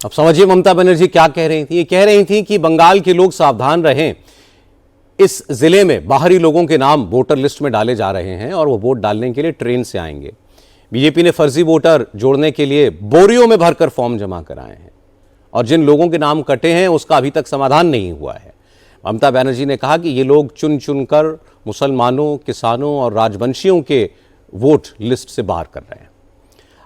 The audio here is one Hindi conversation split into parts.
अब समझिए ममता बनर्जी क्या कह रही थी। ये कह रही थी कि बंगाल के लोग सावधान रहें, इस जिले में बाहरी लोगों के नाम वोटर लिस्ट में डाले जा रहे हैं और वो वोट डालने के लिए ट्रेन से आएंगे। बीजेपी ने फर्जी वोटर जोड़ने के लिए बोरियों में भरकर फॉर्म जमा कराए हैं और जिन लोगों के नाम कटे हैं उसका अभी तक समाधान नहीं हुआ है। ममता बनर्जी ने कहा कि ये लोग चुन चुनकर मुसलमानों, किसानों और राजवंशियों के वोट लिस्ट से बाहर कर रहे हैं।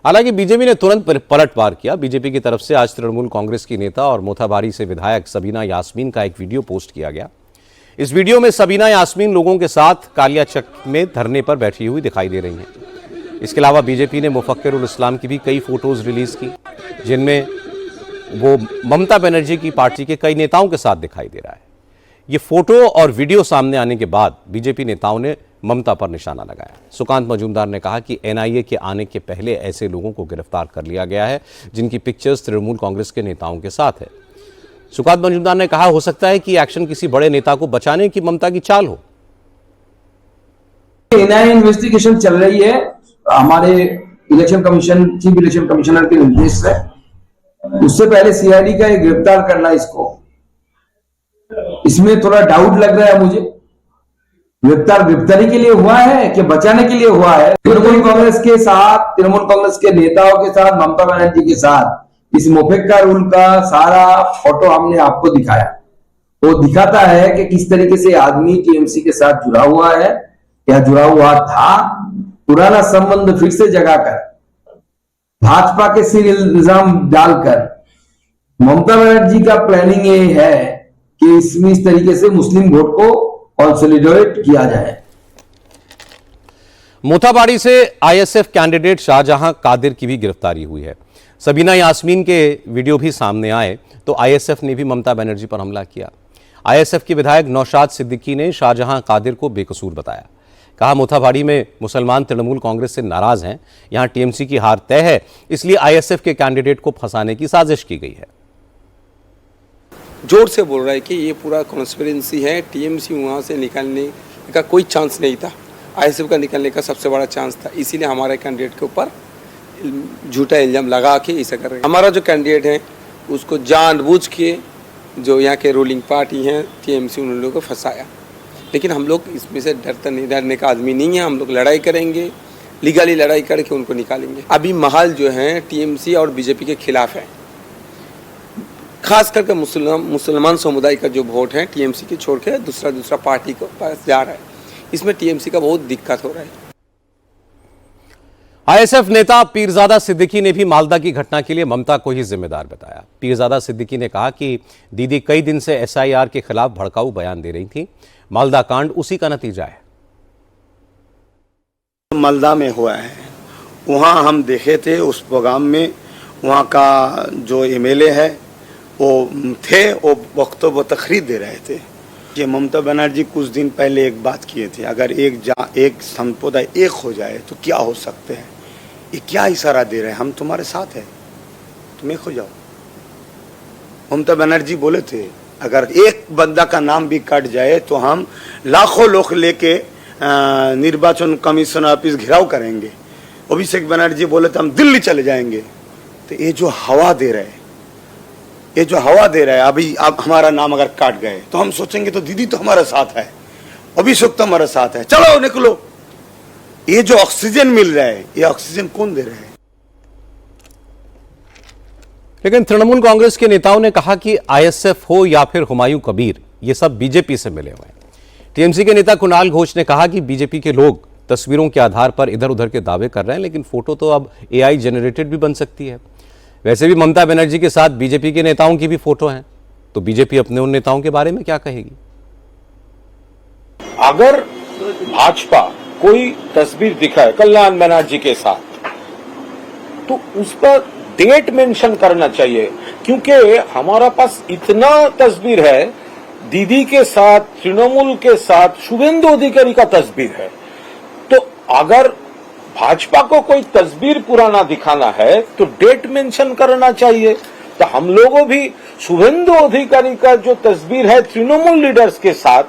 हालांकि बीजेपी ने तुरंत पलटवार किया। बीजेपी की तरफ से आज तृणमूल कांग्रेस की नेता और मोथाबारी से विधायक सबीना यास्मीन का एक वीडियो पोस्ट किया गया। इस वीडियो में सबीना यास्मीन लोगों के साथ कालियाचक में धरने पर बैठी हुई दिखाई दे रही हैं। इसके अलावा बीजेपी ने मुफक्किरुल इस्लाम की भी कई फोटोज रिलीज की, जिनमें वो ममता बनर्जी की पार्टी के कई नेताओं के साथ दिखाई दे रहा है। ये फोटो और वीडियो सामने आने के बाद बीजेपी नेताओं ने ममता पर निशाना लगाया। सुकांत मजूमदार ने कहा कि एनआईए के आने के पहले ऐसे लोगों को गिरफ्तार कर लिया गया है जिनकी पिक्चर्स तृणमूल कांग्रेस के नेताओं के साथ है। सुकांत मजूमदार ने कहा, हो सकता है कि एक्शन किसी बड़े नेता को बचाने की ममता की चाल हो। एनआईए इन्वेस्टिगेशन चल रही है, हमारे election commission, chief election commissioner के निर्देश से। उससे पहले सीआईडी का गिरफ्तार करना, इसमें थोड़ा डाउट लग रहा है मुझे। गिरफ्तारी के लिए हुआ है कि बचाने के लिए हुआ है? तृणमूल कांग्रेस के साथ, तृणमूल कांग्रेस के नेताओं के साथ, ममता बनर्जी के साथ इस मोफेक्का रूल का सारा फोटो हमने आपको दिखाया। वो दिखाता है कि किस तरीके से आदमी टीएमसी के साथ जुड़ा हुआ है या जुड़ा हुआ था। पुराना संबंध फिर से जगाकर, भाजपा के सिर इल्जाम डालकर ममता बनर्जी का प्लानिंग ये है कि इसमें इस तरीके से मुस्लिम वोट को कंसोलिडेट किया जाए। मोथाबाड़ी से आईएसएफ कैंडिडेट शाहजहां कादिर की भी गिरफ्तारी हुई है। सबीना यास्मीन के वीडियो भी सामने आए तो आईएसएफ ने भी ममता बनर्जी पर हमला किया। आईएसएफ के विधायक नौशाद सिद्दीकी ने शाहजहां कादिर को बेकसूर बताया। कहा, मोथाबाड़ी में मुसलमान तृणमूल कांग्रेस से नाराज हैं, यहां टीएमसी की हार तय है, इसलिए आईएसएफ के कैंडिडेट को फंसाने की साजिश की गई है। जोर से बोल रहा है कि ये पूरा कॉन्स्पिरेंसी है, टीएमसी वहाँ से निकलने का कोई चांस नहीं था, आईएसएफ का निकलने का सबसे बड़ा चांस था, इसीलिए हमारे कैंडिडेट के ऊपर झूठा इल्जाम लगा के ऐसा कर रहे हैं। हमारा जो कैंडिडेट है उसको जानबूझ के जो यहाँ के रूलिंग पार्टी हैं टीएमसी, उन लोगों को फंसाया। लेकिन हम लोग इसमें से डरने का आदमी नहीं है। हम लोग लड़ाई करेंगे, लीगली लड़ाई करके उनको निकालेंगे। अभी माहौल जो है टीएमसी और बीजेपी के खिलाफ है, खास करके मुसलमान समुदाय का जो वोट है टीएमसी की छोड़ के दूसरा पार्टी को पास जा रहा है। इसमें टीएमसी का बहुत दिक्कत हो रहा है। आईएसएफ नेता पीरजादा सिद्दीकी ने भी मालदा की घटना के लिए ममता को ही जिम्मेदार बताया। पीरजादा सिद्दीकी ने कहा कि दीदी कई दिन से एसआईआर के खिलाफ भड़काऊ बयान दे रही थी, मालदा कांड उसी का नतीजा है। मालदा में हुआ है, वहां हम देखे थे उस प्रोग्राम में, वहां का जो एमएलए है वो थे, वो वक्तव्य तकरीर दे रहे थे। ये ममता बनर्जी कुछ दिन पहले एक बात किए थे, अगर एक संप्रदाय एक हो जाए तो क्या हो सकते हैं। ये क्या इशारा दे रहे हैं, हम तुम्हारे साथ हैं, तुम एक हो जाओ। ममता बनर्जी बोले थे अगर एक बंदा का नाम भी कट जाए तो हम लाखों लोग लेके निर्वाचन कमीशन ऑफिस घेराव करेंगे। अभिषेक बनर्जी बोले थे हम दिल्ली चले जाएंगे। तो ये जो हवा दे रहे हैं, अभी अब हमारा नाम अगर काट गए तो हम सोचेंगे तो दीदी तो हमारे साथ है, अभिषेक तो हमारे साथ है, चलो निकलो। ये जो ऑक्सीजन मिल रहा है, ये ऑक्सीजन कौन दे रहा है? लेकिन तृणमूल कांग्रेस के नेताओं ने कहा कि आईएसएफ हो या फिर हुमायूं कबीर, ये सब बीजेपी से मिले हुए हैं। टीएमसी के नेता कुणाल घोष ने कहा कि बीजेपी के लोग तस्वीरों के आधार पर इधर उधर के दावे कर रहे हैं, लेकिन फोटो तो अब एआई जनरेटेड भी बन सकती है। वैसे भी ममता बनर्जी के साथ बीजेपी के नेताओं की भी फोटो हैं, तो बीजेपी अपने उन नेताओं के बारे में क्या कहेगी? अगर भाजपा कोई तस्वीर दिखाए कल्याण बनर्जी के साथ तो उस पर डेट मेंशन करना चाहिए, क्योंकि हमारा पास इतना तस्वीर है, दीदी के साथ, तृणमूल के साथ शुभेंदु अधिकारी का तस्वीर है। तो अगर भाजपा को कोई तस्वीर पुराना दिखाना है तो डेट मेंशन करना चाहिए। तो हम लोगों भी शुभेंदु अधिकारी का जो तस्वीर है तृणमूल लीडर्स के साथ,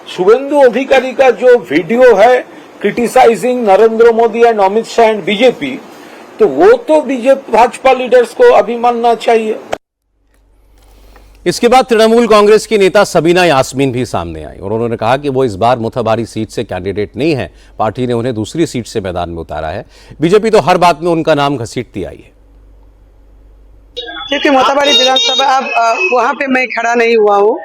शुभेंदु अधिकारी का जो वीडियो है criticising Narendra Modi and Amit Shah and BJP, तो वो तो बीजेपी भाजपा लीडर्स को अभी मानना चाहिए। इसके बाद तृणमूल कांग्रेस की नेता सबीना यास्मीन भी सामने आई और उन्होंने कहा कि वो इस बार मुथाबारी सीट से कैंडिडेट नहीं है, पार्टी ने उन्हें दूसरी सीट से मैदान में उतारा है। बीजेपी तो हर बात में उनका नाम घसीटती आई है। क्योंकि मोताबाड़ी विधानसभा अब वहाँ पे मैं खड़ा नहीं हुआ हूँ,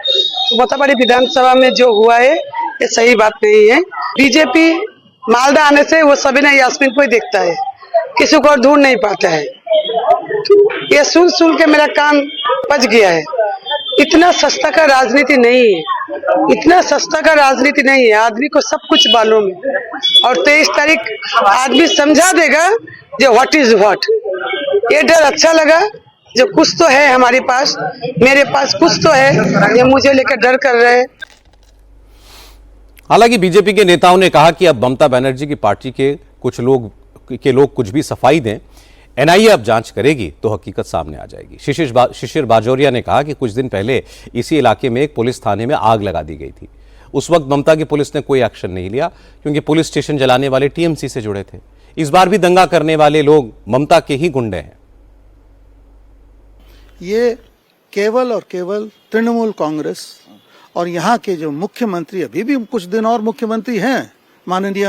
मोताबाड़ी विधानसभा में जो हुआ है ये सही बात नहीं है। बीजेपी मालदा आने से वो सबीना यास्मीन को ही देखता है, किसी को और ढूंढ नहीं पाता है। ये सुन के मेरा कान पच गया है। इतना सस्ता का राजनीति नहीं है, इतना सस्ता का राजनीति नहीं है। आदमी को सब कुछ मालूम है और 23 तारीख आदमी समझा देगा जो व्हाट इज व्हाट। ये डर अच्छा लगा, जो कुछ तो है हमारे पास, मेरे पास कुछ तो है, ये मुझे लेकर डर कर रहे हैं। हालांकि बीजेपी के नेताओं ने कहा कि अब ममता बनर्जी की पार्टी के लोग कुछ भी सफाई दें, एनआईए अब जांच करेगी तो हकीकत सामने आ जाएगी। शिशिर बाजोरिया ने कहा कि कुछ दिन पहले इसी इलाके में एक पुलिस थाने में आग लगा दी गई थी। उस वक्त ममता की पुलिस ने कोई एक्शन नहीं लिया क्योंकि पुलिस स्टेशन जलाने वाले टीएमसी से जुड़े थे। इस बार भी दंगा करने वाले लोग ममता के ही गुंडे हैं। ये केवल और केवल तृणमूल कांग्रेस और यहाँ के जो मुख्यमंत्री, अभी भी कुछ दिन और मुख्यमंत्री हैं माननीय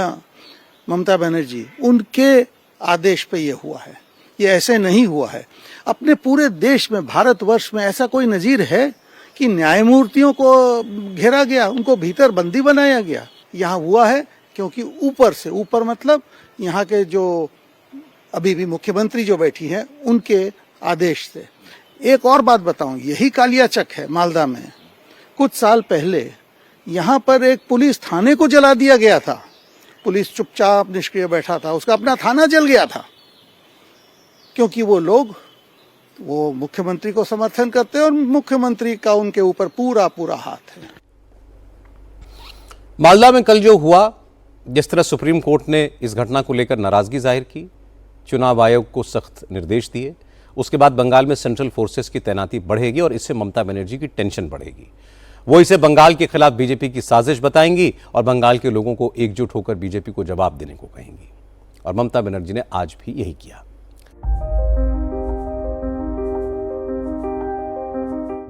ममता बनर्जी, उनके आदेश पे ये हुआ है। ये ऐसे नहीं हुआ है। अपने पूरे देश में, भारतवर्ष में ऐसा कोई नजीर है कि न्यायमूर्तियों को घेरा गया, उनको भीतर बंदी बनाया गया? यहाँ हुआ है क्योंकि ऊपर से, ऊपर मतलब यहाँ के जो अभी भी मुख्यमंत्री जो बैठी हैं उनके आदेश से। एक और बात बताऊं, यही कालियाचक है मालदा में। कुछ साल पहले यहाँ पर एक पुलिस थाने को जला दिया गया था। पुलिस चुपचाप निष्क्रिय बैठा था, उसका अपना थाना जल गया था क्योंकि वो मुख्यमंत्री को समर्थन करते हैं और मुख्यमंत्री का उनके ऊपर पूरा हाथ है। मालदा में कल जो हुआ, जिस तरह सुप्रीम कोर्ट ने इस घटना को लेकर नाराजगी जाहिर की, चुनाव आयोग को सख्त निर्देश दिए, उसके बाद बंगाल में सेंट्रल फोर्सेस की तैनाती बढ़ेगी और इससे ममता बनर्जी की टेंशन बढ़ेगी। वो इसे बंगाल के खिलाफ बीजेपी की साजिश बताएंगी और बंगाल के लोगों को एकजुट होकर बीजेपी को जवाब देने को कहेंगी। और ममता बनर्जी ने आज भी यही किया।